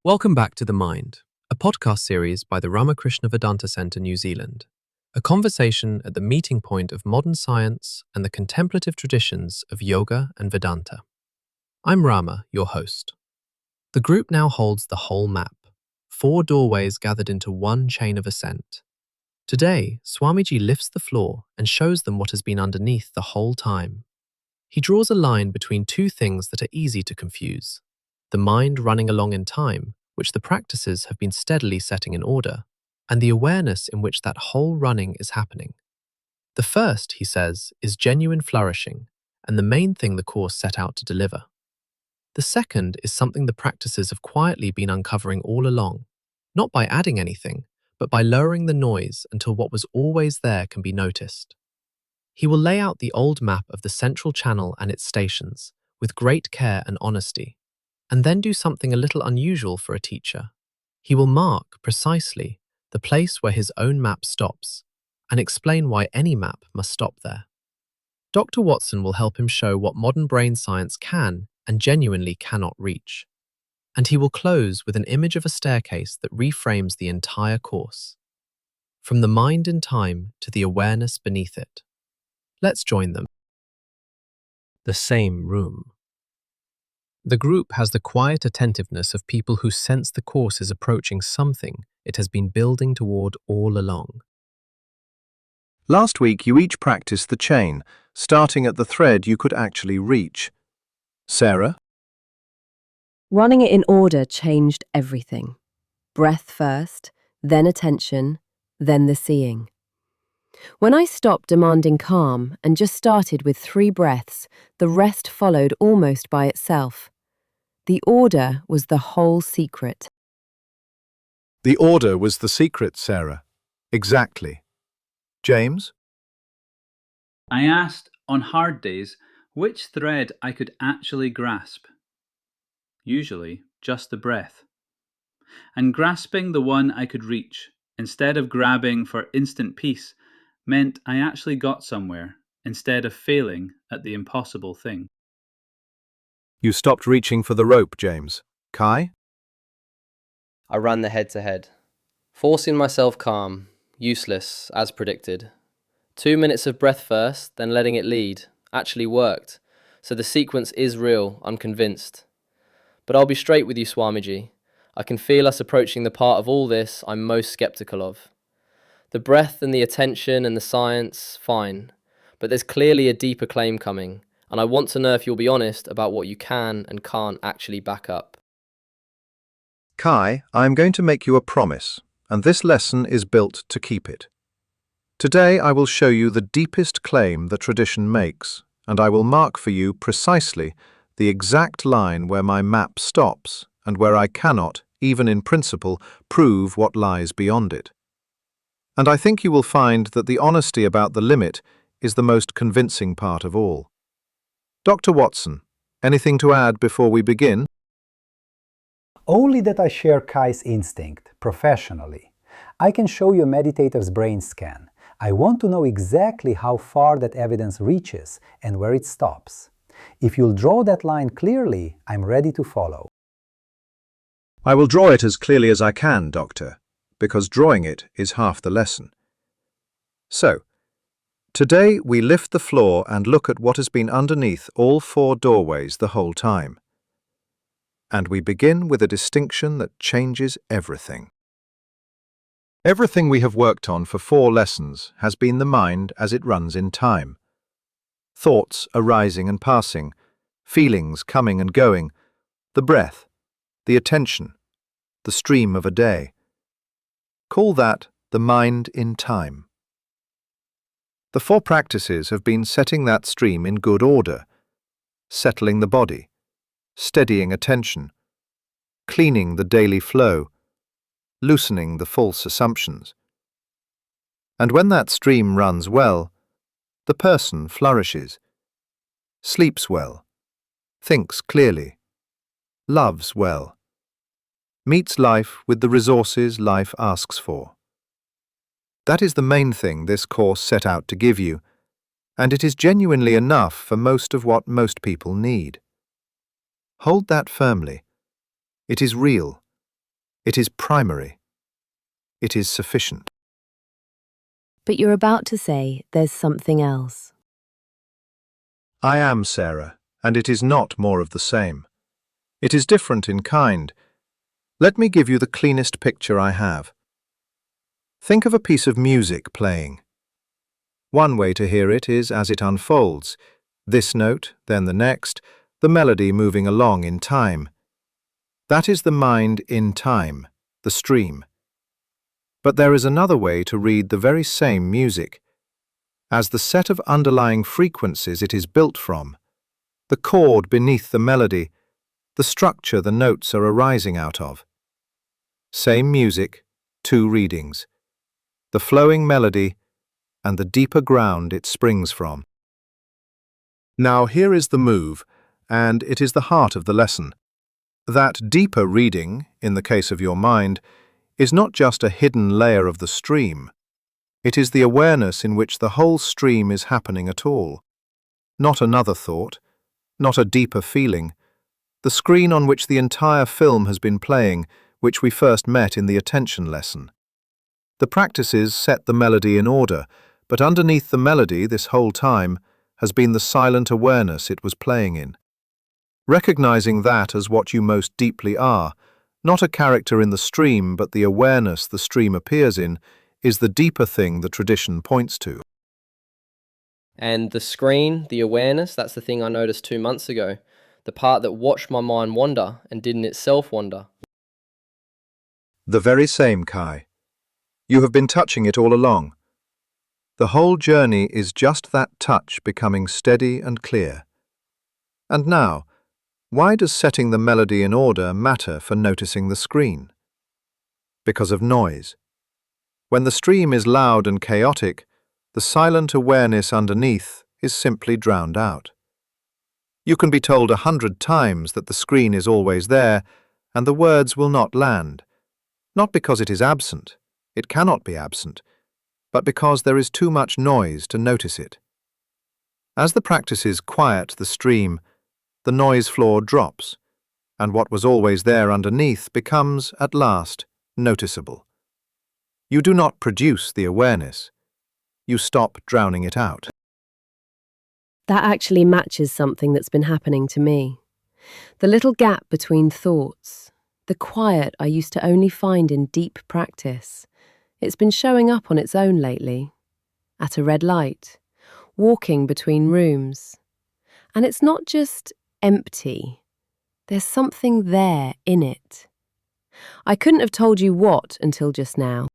Welcome back to The Mind, a podcast series by the Ramakrishna Vedanta Centre, New Zealand, a conversation at the meeting point of modern science and the contemplative traditions of yoga and Vedanta. I'm Rama, your host. The group now holds the whole map, 4 doorways gathered into one chain of ascent. Today, Swamiji lifts the floor and shows them what has been underneath the whole time. He draws a line between 2 things that are easy to confuse: the mind running along in time, which the practices have been steadily setting in order, and the awareness in which that whole running is happening. The first, he says, is genuine flourishing, and the main thing the course set out to deliver. The second is something the practices have quietly been uncovering all along, not by adding anything, but by lowering the noise until what was always there can be noticed. He will lay out the old map of the central channel and its stations, with great care and honesty, and then do something a little unusual for a teacher. He will mark, precisely, the place where his own map stops, and explain why any map must stop there. Dr. Watson will help him show what modern brain science can and genuinely cannot reach. And he will close with an image of a staircase that reframes the entire course, from the mind in time to the awareness beneath it. Let's join them. The same room. The group has the quiet attentiveness of people who sense the course is approaching something it has been building toward all along. Last week you each practiced the chain, starting at the thread you could actually reach. Sarah? Running it in order changed everything. Breath first, then attention, then the seeing. When I stopped demanding calm and just started with 3 breaths, the rest followed almost by itself. The order was the whole secret. The order was the secret, Sarah. Exactly. James? I asked, on hard days, which thread I could actually grasp. Usually, just the breath. And grasping the one I could reach, instead of grabbing for instant peace, meant I actually got somewhere, instead of failing at the impossible thing. You stopped reaching for the rope, James. Kai? I ran the head-to-head. Forcing myself calm, useless, as predicted. 2 minutes of breath first, then letting it lead, actually worked. So the sequence is real, I'm convinced. But I'll be straight with you, Swamiji. I can feel us approaching the part of all this I'm most skeptical of. The breath and the attention and the science, fine. But there's clearly a deeper claim coming, and I want to know if you'll be honest about what you can and can't actually back up. Kai, I am going to make you a promise, and this lesson is built to keep it. Today I will show you the deepest claim the tradition makes, and I will mark for you precisely the exact line where my map stops and where I cannot, even in principle, prove what lies beyond it. And I think you will find that the honesty about the limit is the most convincing part of all. Dr. Watson, anything to add before we begin? Only that I share Kai's instinct, professionally. I can show you a meditator's brain scan. I want to know exactly how far that evidence reaches and where it stops. If you'll draw that line clearly, I'm ready to follow. I will draw it as clearly as I can, Doctor, because drawing it is half the lesson. So, today we lift the floor and look at what has been underneath all 4 doorways the whole time. And we begin with a distinction that changes everything. Everything we have worked on for 4 lessons has been the mind as it runs in time. Thoughts arising and passing, feelings coming and going, the breath, the attention, the stream of a day. Call that the mind in time. The 4 practices have been setting that stream in good order, settling the body, steadying attention, cleaning the daily flow, loosening the false assumptions. And when that stream runs well, the person flourishes, sleeps well, thinks clearly, loves well, meets life with the resources life asks for. That is the main thing this course set out to give you, and it is genuinely enough for most of what most people need. Hold that firmly. It is real, It is primary. It is sufficient. But you're about to say there's something else. I am Sarah, and it is not more of the same. It is different in kind. Let me give you the cleanest picture I have. Think of a piece of music playing. One way to hear it is as it unfolds, this note, then the next, the melody moving along in time. That is the mind in time, the stream. But there is another way to read the very same music, as the set of underlying frequencies it is built from, the chord beneath the melody, the structure the notes are arising out of. Same music, two readings, the flowing melody and the deeper ground it springs from. Now here is the move, and it is the heart of the lesson. That deeper reading, in the case of your mind, is not just a hidden layer of the stream. It is the awareness in which the whole stream is happening at all. Not another thought, not a deeper feeling. The screen on which the entire film has been playing, which we first met in the attention lesson. The practices set the melody in order, but underneath the melody this whole time has been the silent awareness it was playing in. Recognizing that as what you most deeply are, not a character in the stream but the awareness the stream appears in, is the deeper thing the tradition points to. And the screen, the awareness, that's the thing I noticed 2 months ago. The part that watched my mind wander and didn't itself wander. The very same, Kai. You have been touching it all along. The whole journey is just that touch becoming steady and clear. And now, why does setting the melody in order matter for noticing the screen? Because of noise. When the stream is loud and chaotic, the silent awareness underneath is simply drowned out. You can be told 100 times that the screen is always there, and the words will not land. Not because it is absent, it cannot be absent, but because there is too much noise to notice it. As the practices quiet the stream, the noise floor drops, and what was always there underneath becomes, at last, noticeable. You do not produce the awareness. You stop drowning it out. That actually matches something that's been happening to me. The little gap between thoughts, the quiet I used to only find in deep practice. It's been showing up on its own lately. At a red light, walking between rooms. And it's not just empty. There's something there in it. I couldn't have told you what until just now.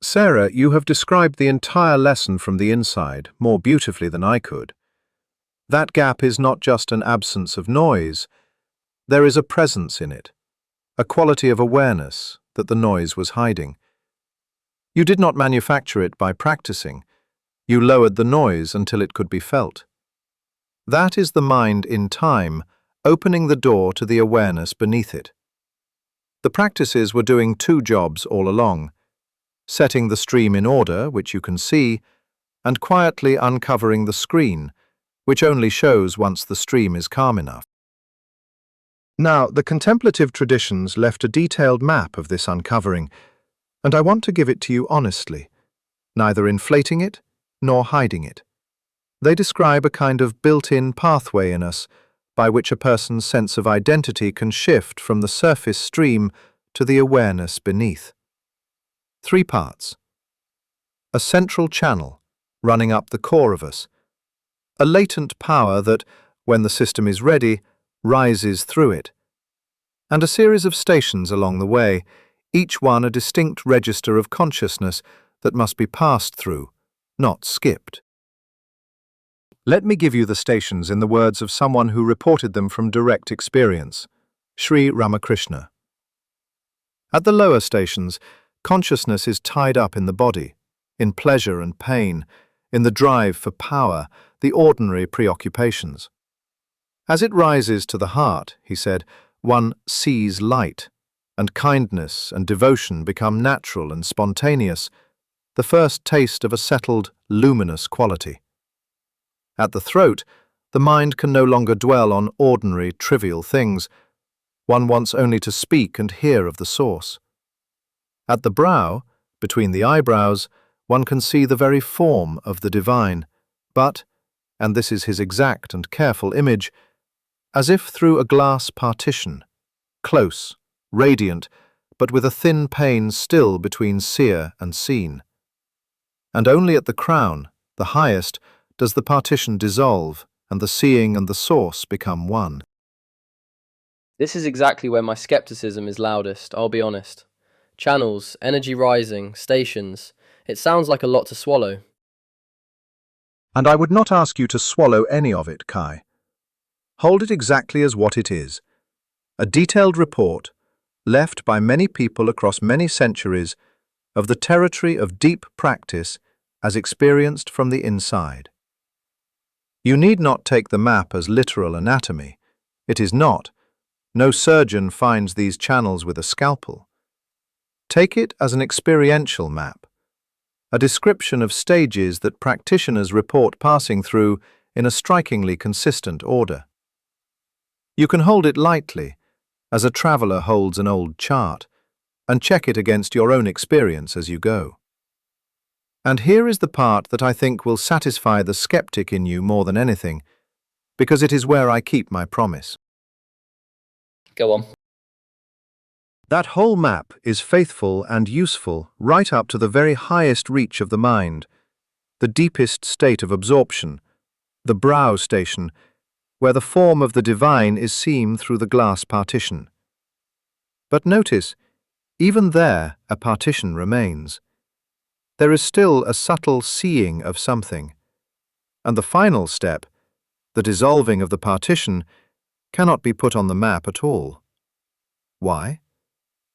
Sarah, you have described the entire lesson from the inside more beautifully than I could. That gap is not just an absence of noise. There is a presence in it, a quality of awareness that the noise was hiding. You did not manufacture it by practicing. You lowered the noise until it could be felt. That is the mind in time, opening the door to the awareness beneath it. The practices were doing two jobs all along, setting the stream in order, which you can see, and quietly uncovering the screen, which only shows once the stream is calm enough. Now, the contemplative traditions left a detailed map of this uncovering, and I want to give it to you honestly, neither inflating it nor hiding it. They describe a kind of built-in pathway in us by which a person's sense of identity can shift from the surface stream to the awareness beneath. 3 parts. A central channel running up the core of us, a latent power that, when the system is ready, rises through it, and a series of stations along the way, each one a distinct register of consciousness that must be passed through, not skipped. Let me give you the stations in the words of someone who reported them from direct experience, Sri Ramakrishna. At the lower stations, consciousness is tied up in the body, in pleasure and pain, in the drive for power, the ordinary preoccupations. As it rises to the heart, he said, one sees light, and kindness and devotion become natural and spontaneous, the first taste of a settled, luminous quality. At the throat, the mind can no longer dwell on ordinary, trivial things. One wants only to speak and hear of the source. At the brow, between the eyebrows, one can see the very form of the divine, but, and this is his exact and careful image, as if through a glass partition, close, radiant, but with a thin pane still between seer and seen. And only at the crown, the highest, does the partition dissolve and the seeing and the source become one. This is exactly where my skepticism is loudest, I'll be honest. Channels, energy rising, stations. It sounds like a lot to swallow. And I would not ask you to swallow any of it, Kai. Hold it exactly as what it is. A detailed report, left by many people across many centuries, of the territory of deep practice as experienced from the inside. You need not take the map as literal anatomy. It is not. No surgeon finds these channels with a scalpel. Take it as an experiential map, a description of stages that practitioners report passing through in a strikingly consistent order. You can hold it lightly, as a traveller holds an old chart, and check it against your own experience as you go. And here is the part that I think will satisfy the skeptic in you more than anything, because it is where I keep my promise. Go on. That whole map is faithful and useful right up to the very highest reach of the mind, the deepest state of absorption, the brow station, where the form of the divine is seen through the glass partition. But notice, even there a partition remains. There is still a subtle seeing of something, and the final step, the dissolving of the partition, cannot be put on the map at all. Why?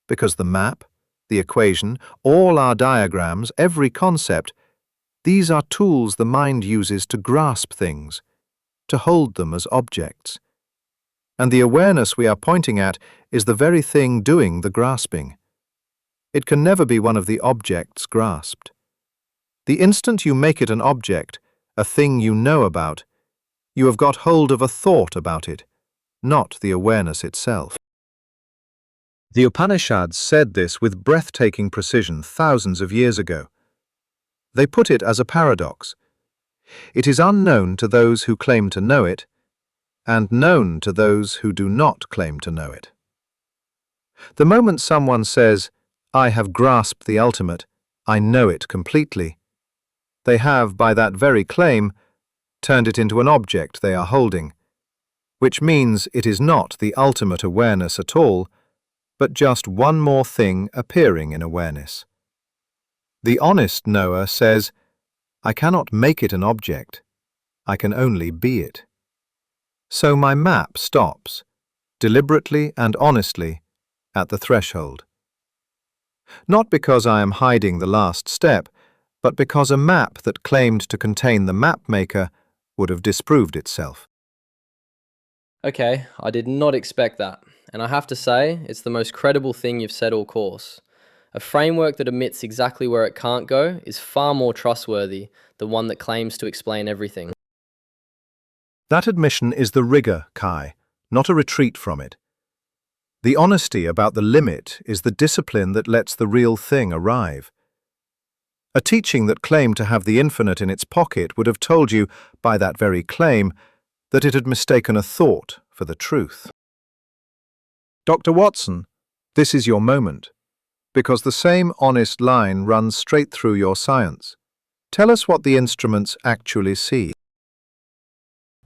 Because the map, the equation, all our diagrams, every concept, these are tools the mind uses to grasp things, to hold them as objects. And the awareness we are pointing at is the very thing doing the grasping. It can never be one of the objects grasped. The instant you make it an object, a thing you know about, you have got hold of a thought about it, not the awareness itself. The Upanishads said this with breathtaking precision thousands of years ago. They put it as a paradox. It is unknown to those who claim to know it, and known to those who do not claim to know it. The moment someone says, "I have grasped the ultimate, I know it completely," they have, by that very claim, turned it into an object they are holding, which means it is not the ultimate awareness at all, but just one more thing appearing in awareness. The honest knower says, "I cannot make it an object, I can only be it." So my map stops, deliberately and honestly, at the threshold. Not because I am hiding the last step, but because a map that claimed to contain the mapmaker would have disproved itself. Okay, I did not expect that, and I have to say, it's the most credible thing you've said all course. A framework that admits exactly where it can't go is far more trustworthy than one that claims to explain everything. That admission is the rigor, Kai, not a retreat from it. The honesty about the limit is the discipline that lets the real thing arrive. A teaching that claimed to have the infinite in its pocket would have told you, by that very claim, that it had mistaken a thought for the truth. Dr. Watson, this is your moment, because the same honest line runs straight through your science. Tell us what the instruments actually see.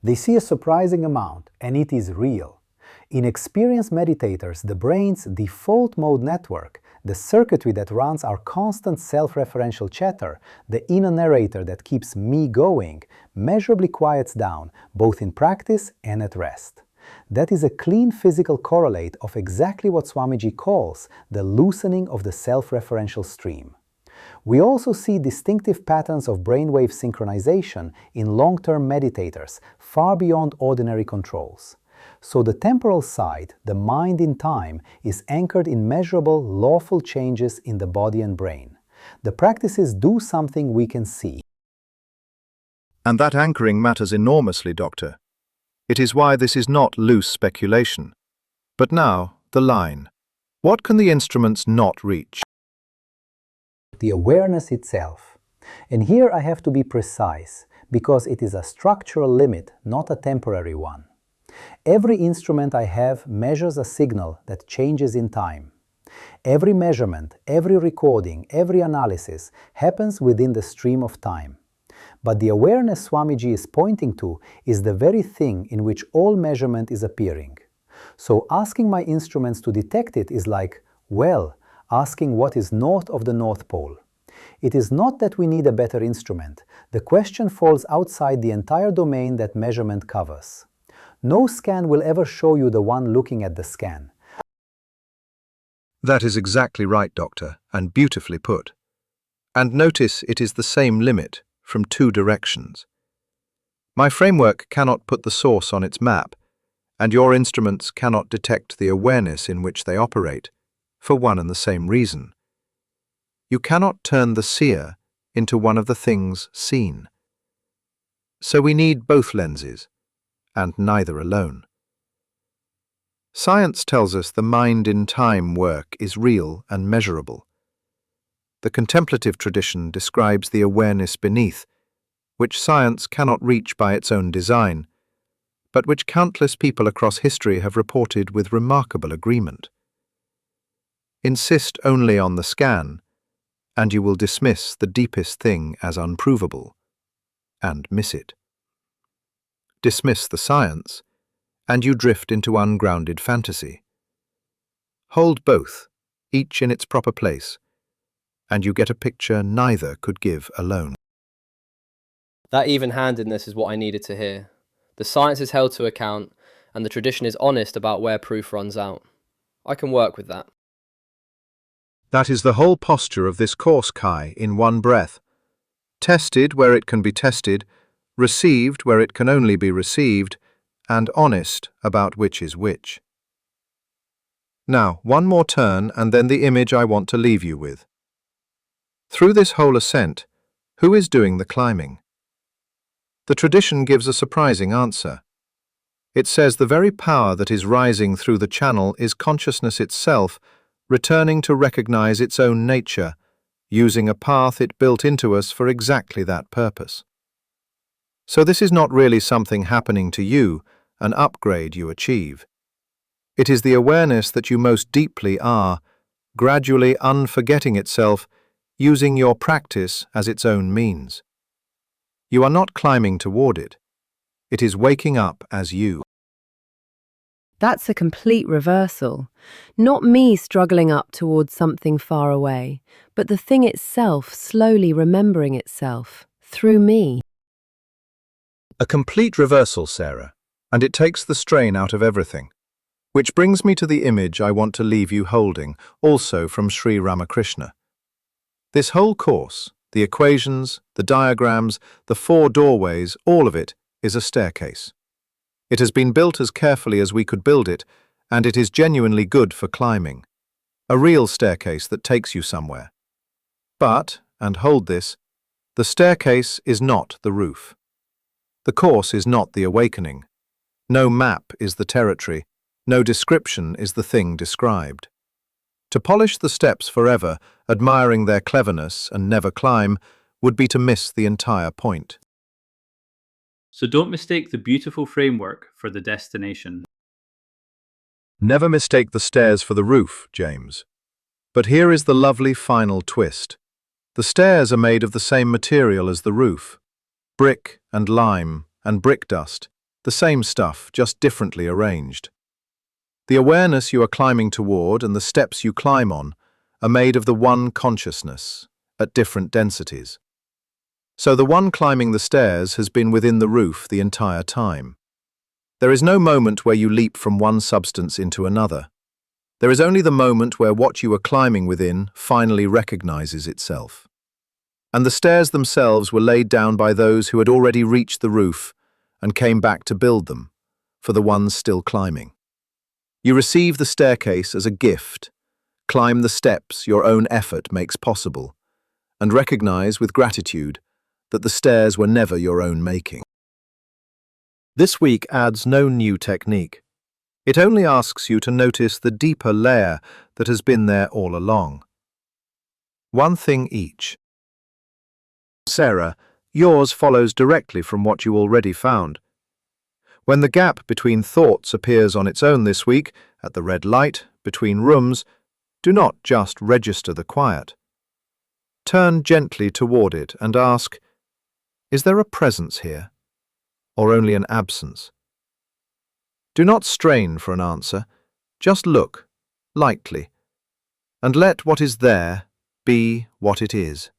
They see a surprising amount, and it is real. In experienced meditators, the brain's default mode network, the circuitry that runs our constant self-referential chatter, the inner narrator that keeps me going, measurably quiets down, both in practice and at rest. That is a clean physical correlate of exactly what Swamiji calls the loosening of the self-referential stream. We also see distinctive patterns of brainwave synchronization in long-term meditators, far beyond ordinary controls. So the temporal side, the mind in time, is anchored in measurable, lawful changes in the body and brain. The practices do something we can see. And that anchoring matters enormously, Doctor. It is why this is not loose speculation. But now, the line. What can the instruments not reach? The awareness itself. And here I have to be precise, because it is a structural limit, not a temporary one. Every instrument I have measures a signal that changes in time. Every measurement, every recording, every analysis happens within the stream of time. But the awareness Swamiji is pointing to is the very thing in which all measurement is appearing. So asking my instruments to detect it is like, well, asking what is north of the North Pole. It is not that we need a better instrument. The question falls outside the entire domain that measurement covers. No scan will ever show you the one looking at the scan. That is exactly right, Doctor, and beautifully put. And notice it is the same limit from two directions. My framework cannot put the source on its map, and your instruments cannot detect the awareness in which they operate, for one and the same reason. You cannot turn the seer into one of the things seen. So we need both lenses, and neither alone. Science tells us the mind-in-time work is real and measurable. The contemplative tradition describes the awareness beneath, which science cannot reach by its own design, but which countless people across history have reported with remarkable agreement. Insist only on the scan, and you will dismiss the deepest thing as unprovable, and miss it. Dismiss the science, and you drift into ungrounded fantasy. Hold both, each in its proper place, and you get a picture neither could give alone. That even-handedness is what I needed to hear. The science is held to account, and the tradition is honest about where proof runs out. I can work with that. That is the whole posture of this course, Kai, in one breath. Tested where it can be tested, received where it can only be received, and honest about which is which. Now, one more turn, and then the image I want to leave you with. Through this whole ascent, who is doing the climbing? The tradition gives a surprising answer. It says the very power that is rising through the channel is consciousness itself, returning to recognize its own nature, using a path it built into us for exactly that purpose. So this is not really something happening to you, an upgrade you achieve. It is the awareness that you most deeply are, gradually unforgetting itself, using your practice as its own means. You are not climbing toward it. It is waking up as you. That's a complete reversal. Not me struggling up towards something far away, but the thing itself slowly remembering itself, through me. A complete reversal, Sarah, and it takes the strain out of everything. Which brings me to the image I want to leave you holding, also from Sri Ramakrishna. This whole course, the equations, the diagrams, the 4 doorways, all of it is a staircase. It has been built as carefully as we could build it, and it is genuinely good for climbing. A real staircase that takes you somewhere. But, and hold this, the staircase is not the roof. The course is not the awakening. No map is the territory. No description is the thing described. To polish the steps forever, admiring their cleverness and never climb, would be to miss the entire point. So don't mistake the beautiful framework for the destination. Never mistake the stairs for the roof, James. But here is the lovely final twist. The stairs are made of the same material as the roof. Brick and lime and brick dust, the same stuff, just differently arranged. The awareness you are climbing toward and the steps you climb on are made of the one consciousness, at different densities. So the one climbing the stairs has been within the roof the entire time. There is no moment where you leap from one substance into another. There is only the moment where what you are climbing within finally recognizes itself. And the stairs themselves were laid down by those who had already reached the roof and came back to build them, for the ones still climbing. You receive the staircase as a gift, climb the steps your own effort makes possible, and recognize with gratitude that the stairs were never your own making. This week adds no new technique. It only asks you to notice the deeper layer that has been there all along. One thing each. Sarah, yours follows directly from what you already found. When the gap between thoughts appears on its own this week, at the red light, between rooms, do not just register the quiet. Turn gently toward it and ask, is there a presence here, or only an absence? Do not strain for an answer, just look, lightly, and let what is there be what it is.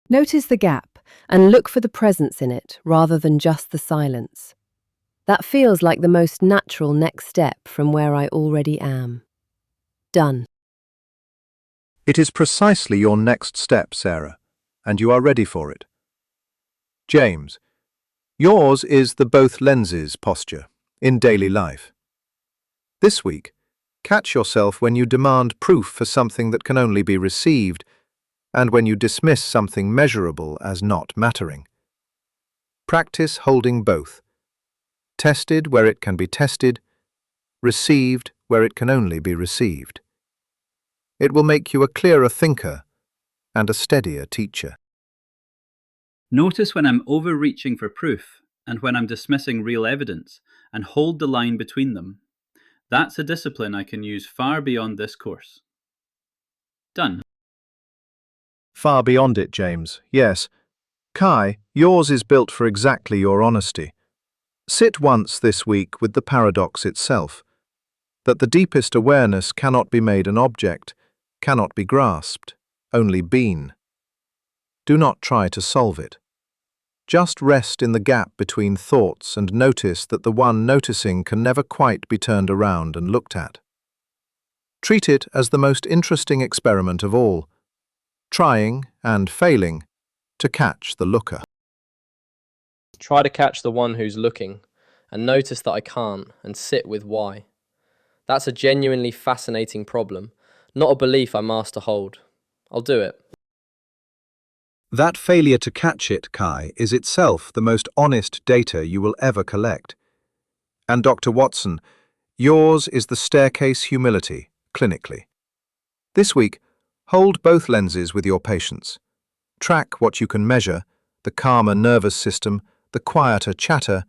Notice the gap and look for the presence in it rather than just the silence. That feels like the most natural next step from where I already am. Done. It is precisely your next step, Sarah, and you are ready for it. James, yours is the both lenses posture in daily life. This week, catch yourself when you demand proof for something that can only be received, and when you dismiss something measurable as not mattering. Practice holding both. Tested where it can be tested, received where it can only be received. It will make you a clearer thinker and a steadier teacher. Notice when I'm overreaching for proof and when I'm dismissing real evidence, and hold the line between them. That's a discipline I can use far beyond this course. Done. Far beyond it, James, yes. Kai, yours is built for exactly your honesty. Sit once this week with the paradox itself, that the deepest awareness cannot be made an object, cannot be grasped, only been. Do not try to solve it. Just rest in the gap between thoughts and notice that the one noticing can never quite be turned around and looked at. Treat it as the most interesting experiment of all, trying and failing to catch the looker. Try to catch the one who's looking, and notice that I can't, and sit with why. That's a genuinely fascinating problem, not a belief I master hold. I'll do it. That failure to catch it, Kai, is itself the most honest data you will ever collect. And Dr. Watson, yours is the staircase humility, clinically. This week, hold both lenses with your patients. Track what you can measure, the calmer nervous system, the quieter chatter,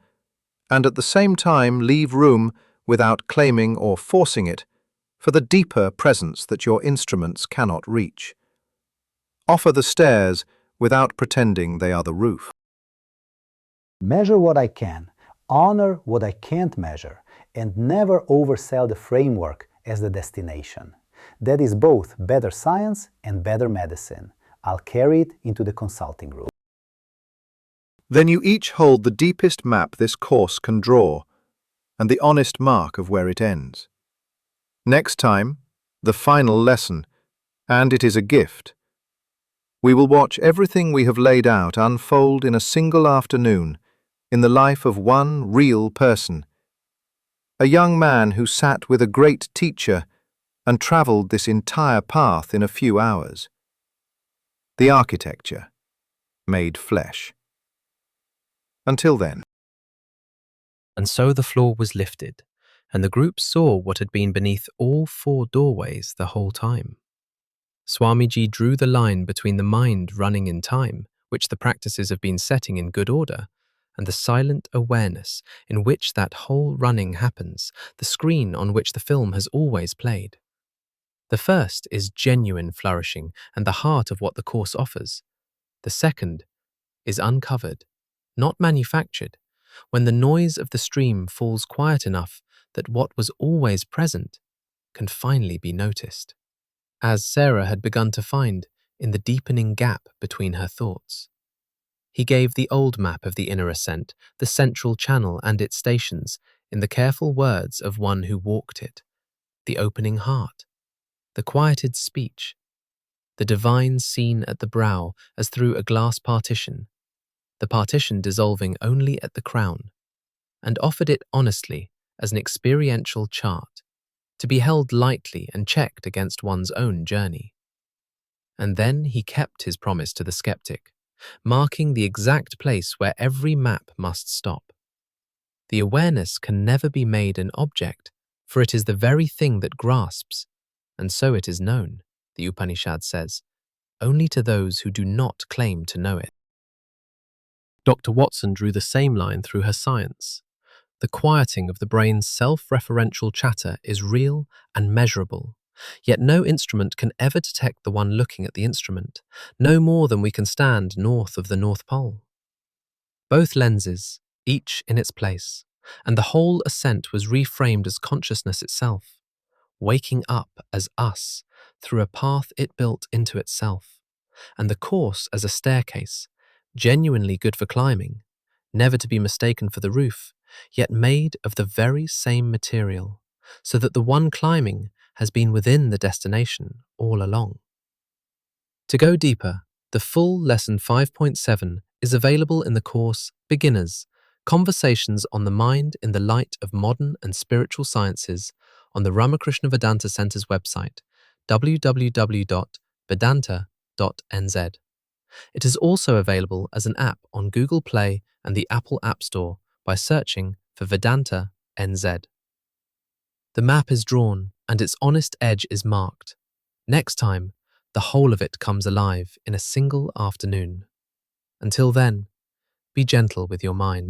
and at the same time leave room, without claiming or forcing it, for the deeper presence that your instruments cannot reach. Offer the stairs without pretending they are the roof. Measure what I can, honor what I can't measure, and never oversell the framework as the destination. That is both better science and better medicine. I'll carry it into the consulting room. Then you each hold the deepest map this course can draw, and the honest mark of where it ends. Next time, the final lesson, and it is a gift. We will watch everything we have laid out unfold in a single afternoon, in the life of one real person. A young man who sat with a great teacher and travelled this entire path in a few hours. The architecture, made flesh. Until then. And so the floor was lifted, and the group saw what had been beneath all 4 doorways the whole time. Swamiji drew the line between the mind running in time, which the practices have been setting in good order, and the silent awareness in which that whole running happens, the screen on which the film has always played. The first is genuine flourishing and the heart of what the course offers. The second is uncovered, not manufactured, when the noise of the stream falls quiet enough that what was always present can finally be noticed, as Sarah had begun to find in the deepening gap between her thoughts. He gave the old map of the inner ascent, the central channel and its stations, in the careful words of one who walked it, the opening heart, the quieted speech, the divine seen at the brow as through a glass partition, the partition dissolving only at the crown, and offered it honestly as an experiential chart, to be held lightly and checked against one's own journey. And then he kept his promise to the skeptic, marking the exact place where every map must stop. The awareness can never be made an object, for it is the very thing that grasps, and so it is known, the Upanishad says, only to those who do not claim to know it. Dr. Watson drew the same line through her science. The quieting of the brain's self-referential chatter is real and measurable, yet no instrument can ever detect the one looking at the instrument, no more than we can stand north of the North Pole. Both lenses, each in its place, and the whole ascent was reframed as consciousness itself, waking up as us through a path it built into itself, and the course as a staircase, genuinely good for climbing, never to be mistaken for the roof, yet made of the very same material, so that the one climbing has been within the destination all along. To go deeper, the full Lesson 5.7 is available in the course Beginners, Conversations on the Mind in the Light of Modern and Spiritual Sciences on the Ramakrishna Vedanta Center's website, www.vedanta.nz. It is also available as an app on Google Play and the Apple App Store by searching for Vedanta NZ. The map is drawn and its honest edge is marked. Next time, the whole of it comes alive in a single afternoon. Until then, be gentle with your mind.